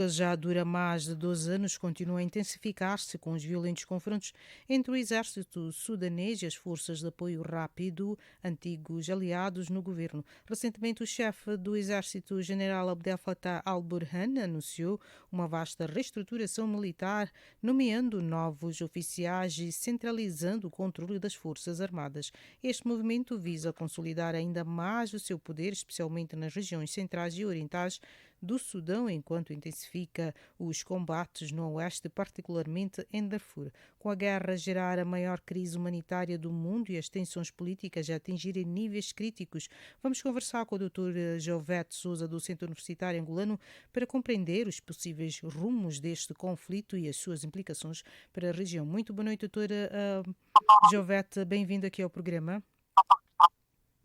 Já dura mais de 12 anos, continua a intensificar-se com os violentos confrontos entre o exército sudanês e as forças de apoio rápido, antigos aliados no governo. Recentemente, o chefe do exército, general Abdel Fattah al-Burhan, anunciou uma vasta reestruturação militar, nomeando novos oficiais e centralizando o controle das forças armadas. Este movimento visa consolidar ainda mais o seu poder, especialmente nas regiões centrais e orientais do Sudão, enquanto intensifica os combates no oeste, particularmente em Darfur. Com a guerra a gerar a maior crise humanitária do mundo e as tensões políticas a atingirem níveis críticos, vamos conversar com o Dr. Jovete Souza, do Centro Universitário Angolano, para compreender os possíveis rumos deste conflito e as suas implicações para a região. Muito boa noite, doutora Jovete, bem-vindo aqui ao programa.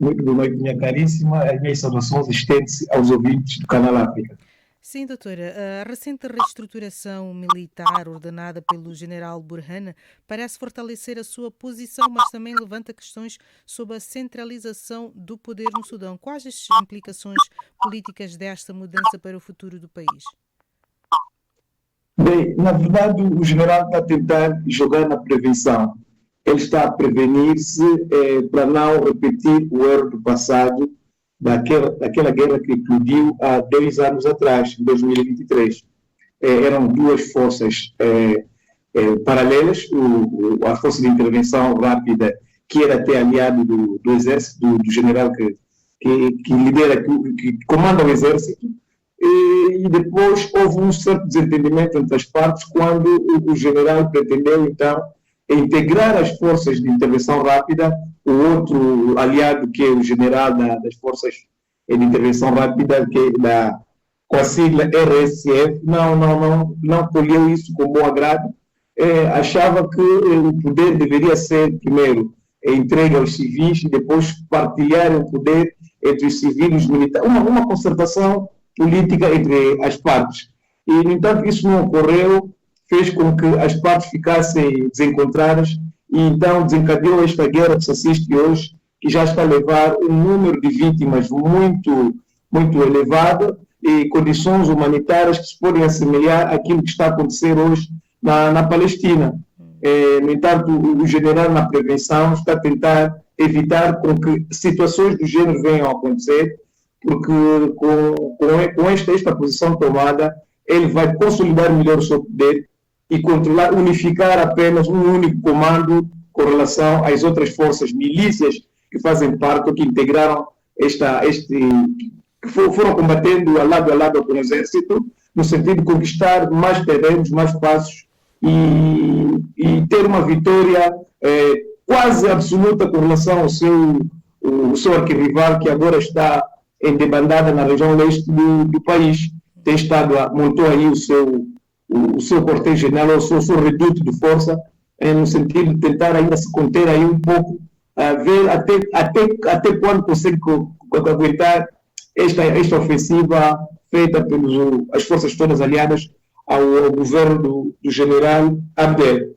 Muito boa noite, minha caríssima. As minhas saudações estendem-se aos ouvintes do Canal África. Sim, doutora. A recente reestruturação militar ordenada pelo general Burhan parece fortalecer a sua posição, mas também levanta questões sobre a centralização do poder no Sudão. Quais as implicações políticas desta mudança para o futuro do país? Bem, na verdade, o general está a tentar jogar na prevenção. Ele está a prevenir-se para não repetir o erro do passado, daquela guerra que eclodiu há 2 anos atrás, em 2023. Eram duas forças paralelas, a Força de Intervenção Rápida, que era até aliado do Exército, do general que lidera, que comanda o Exército, e depois houve um certo desentendimento entre as partes quando o general pretendeu, então, integrar as forças de intervenção rápida, o outro aliado, que é o general das forças de intervenção rápida, com a sigla RSF, não colheu isso com bom agrado. Achava que o poder deveria ser, primeiro, entregue aos civis e depois partilhar o poder entre os civis e os militares. Uma concertação política entre as partes. E, no entanto, isso não ocorreu, fez com que as partes ficassem desencontradas e então desencadeou esta guerra que se assiste hoje, que já está a levar um número de vítimas muito, muito elevado e condições humanitárias que se podem assemelhar àquilo que está a acontecer hoje na Palestina. No entanto, o general, na prevenção, está a tentar evitar com que situações do género venham a acontecer, porque com esta posição tomada, ele vai consolidar melhor o seu poder e controlar, unificar apenas um único comando com relação às outras forças, milícias que fazem parte ou que integraram que foram combatendo a lado com o Exército, no sentido de conquistar mais terrenos, mais passos e ter uma vitória quase absoluta com relação ao seu arquirrival, que agora está em debandada na região leste do país. Montou aí o seu quartel-general, o seu reduto de força, no sentido de tentar ainda se conter aí um pouco, ver até quando consegue aguentar esta ofensiva feita pelas forças todas aliadas ao governo do general Abdel.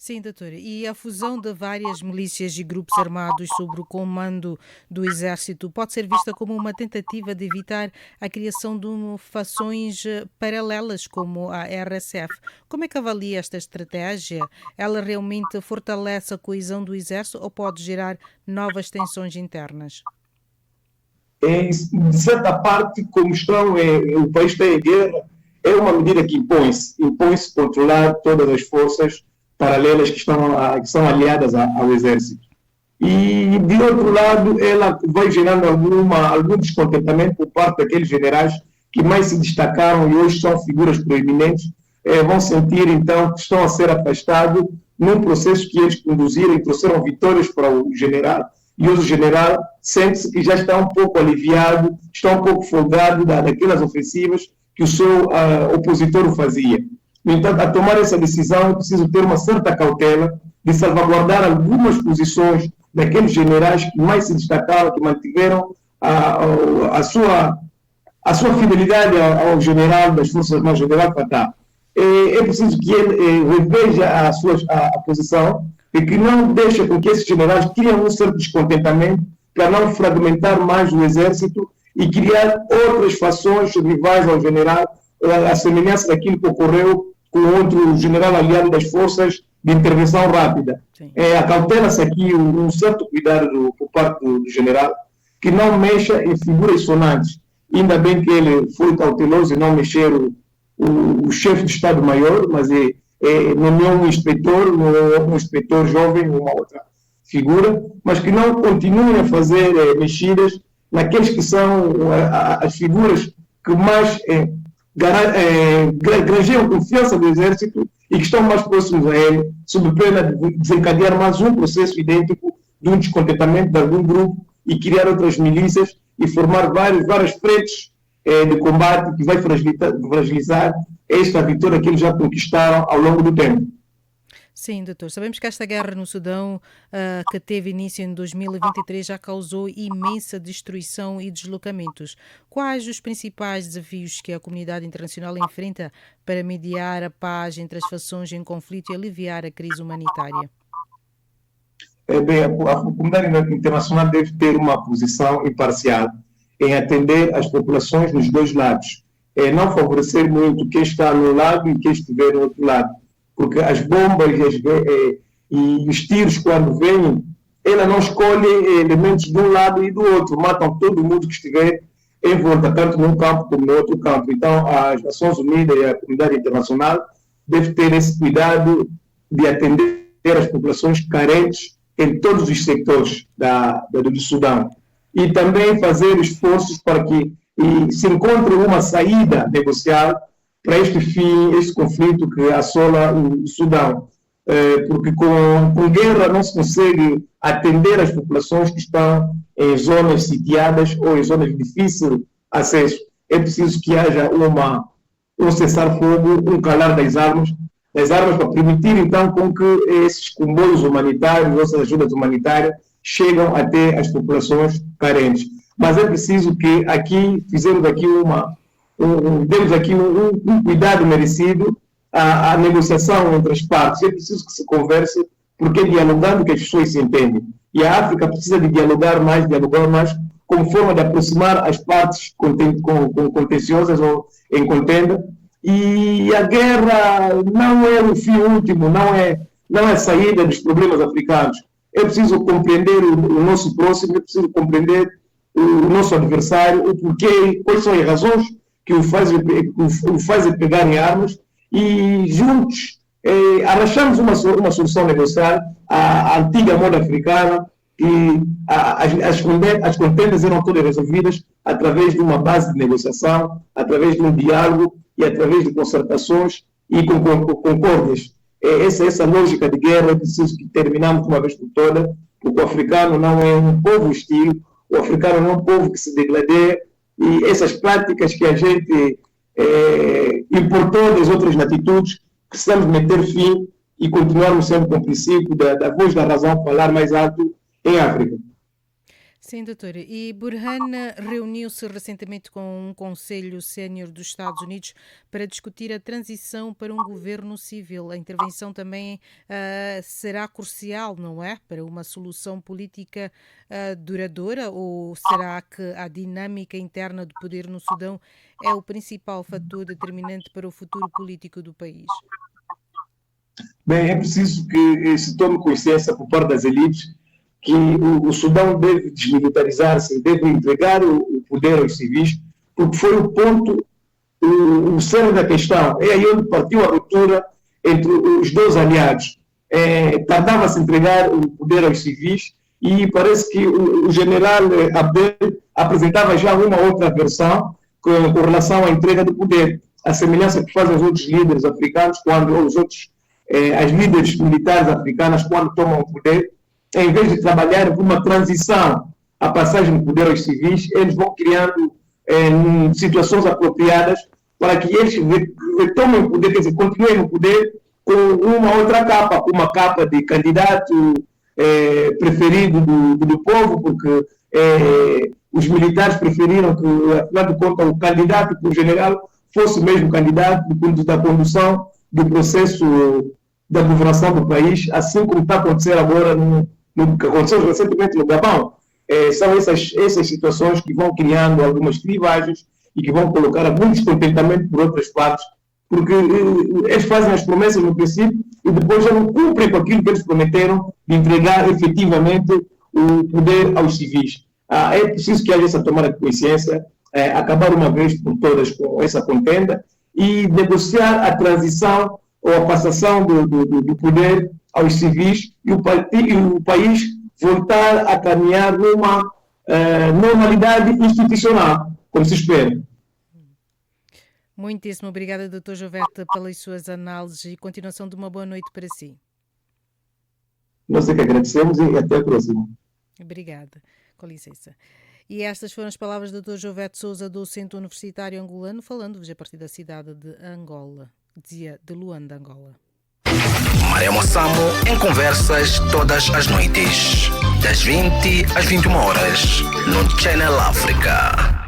Sim, doutora. E a fusão de várias milícias e grupos armados sob o comando do Exército pode ser vista como uma tentativa de evitar a criação de fações paralelas como a RSF. Como é que avalia esta estratégia? Ela realmente fortalece a coesão do Exército ou pode gerar novas tensões internas? De certa parte, como o país está em guerra, é uma medida que impõe-se controlar todas as forças paralelas que são aliadas ao Exército. E, de outro lado, ela vai gerando algum descontentamento por parte daqueles generais que mais se destacaram e hoje são figuras proeminentes, vão sentir, então, que estão a ser afastados num processo que eles conduziram e trouxeram vitórias para o general. E hoje o general sente-se que já está um pouco aliviado, está um pouco folgado daquelas ofensivas que o seu opositor o fazia. No entanto, a tomar essa decisão é preciso ter uma certa cautela de salvaguardar algumas posições daqueles generais que mais se destacaram, que mantiveram a sua fidelidade ao general das Forças Armadas, general Fattah. É preciso que ele reveja a posição e que não deixe com que esses generais criem um certo descontentamento para não fragmentar mais o Exército e criar outras fações rivais ao general, a semelhança daquilo que ocorreu com outro general aliado das forças de intervenção rápida. Acautela-se aqui um certo cuidado por parte do general, que não mexa em figuras sonantes. Ainda bem que ele foi cauteloso e não mexer o chefe de Estado-Maior, mas nomeou um inspetor jovem, uma outra figura, mas que não continuem a fazer mexidas naqueles que são as figuras que mais granjeiam confiança do Exército e que estão mais próximos a ele, sob pena de desencadear mais um processo idêntico de um descontentamento de algum grupo e criar outras milícias e formar várias frentes de combate que vai fragilizar esta vitória que eles já conquistaram ao longo do tempo. Sim, doutor. Sabemos que esta guerra no Sudão, que teve início em 2023, já causou imensa destruição e deslocamentos. Quais os principais desafios que a comunidade internacional enfrenta para mediar a paz entre as fações em conflito e aliviar a crise humanitária? Bem, a comunidade internacional deve ter uma posição imparcial em atender as populações nos dois lados. Não favorecer muito quem está no lado e quem estiver no outro lado. Porque as bombas e os tiros, quando vêm, ela não escolhe elementos de um lado e do outro, matam todo mundo que estiver em volta, tanto num campo como no outro campo. Então, as Nações Unidas e a comunidade internacional devem ter esse cuidado de atender as populações carentes em todos os setores do Sudão. E também fazer esforços para que se encontre uma saída negocial para este conflito que assola o Sudão. Porque com guerra não se consegue atender as populações que estão em zonas sitiadas ou em zonas de difícil acesso. É preciso que haja um cessar-fogo, um calar das armas para permitir, então, com que esses comboios humanitários, essas ajudas humanitárias, chegam até as populações carentes. Mas é preciso que demos aqui um cuidado merecido à negociação entre as partes. É preciso que se converse, porque é dialogando que as pessoas se entendem. E a África precisa de dialogar mais como forma de aproximar as partes contenciosas ou em contenda. E a guerra não é o fim último, não é a saída dos problemas africanos. É preciso compreender o nosso próximo, é preciso compreender o nosso adversário, o porquê, quais são as razões que o fazem pegar em armas e juntos arranjamos uma solução negocial à antiga moda africana e as contendas eram todas resolvidas através de uma base de negociação, através de um diálogo e através de concertações e concórdias. Essa lógica de guerra é preciso que terminamos uma vez por todas, porque o africano não é um povo hostil, o africano não é um povo que se degladeia, e essas práticas que a gente importou das outras latitudes, precisamos meter fim e continuarmos sempre com o princípio da voz da razão falar mais alto em África. Sim, doutora. E Burhan reuniu-se recentemente com um Conselho Sénior dos Estados Unidos para discutir a transição para um governo civil. A intervenção também será crucial, não é? Para uma solução política duradoura, ou será que a dinâmica interna do poder no Sudão é o principal fator determinante para o futuro político do país? Bem, é preciso que se tome consciência por parte das elites que o Sudão deve desmilitarizar-se, deve entregar o poder aos civis, porque foi o ponto, o cerne da questão. É aí onde partiu a ruptura entre os dois aliados. Tardava-se a entregar o poder aos civis e parece que o general Abdel apresentava já uma outra versão com relação à entrega do poder. A semelhança que fazem os outros líderes africanos, as líderes militares africanas, quando tomam o poder, em vez de trabalhar por uma transição, a passagem do poder aos civis, eles vão criando situações apropriadas para que eles retomem o poder, quer dizer, continuem no poder com uma outra capa, uma capa de candidato preferido do povo, porque os militares preferiram que, afinal de contas, o candidato para o general fosse mesmo candidato da condução do processo da governação do país, assim como está a acontecer agora que aconteceu recentemente no Gabão. São essas situações que vão criando algumas clivagens e que vão colocar algum descontentamento por outras partes, porque eles fazem as promessas no princípio e depois já não cumprem com aquilo que eles prometeram de entregar efetivamente o poder aos civis. É preciso que haja essa tomada de consciência, acabar uma vez por todas com essa contenda e negociar a transição ou a passação do poder aos civis e o país voltar a caminhar numa normalidade institucional, como se espera. Muitíssimo obrigada, Dr. Jovete, pelas suas análises e continuação de uma boa noite para si. Nós é que agradecemos e até a próxima. Obrigada. Com licença. E estas foram as palavras do Dr. Jovete Souza, docente universitário angolano, falando-vos a partir da cidade de Angola, de Luanda, Angola. Maremo Samo em conversas todas as noites, das 20 às 21 horas, no Channel África.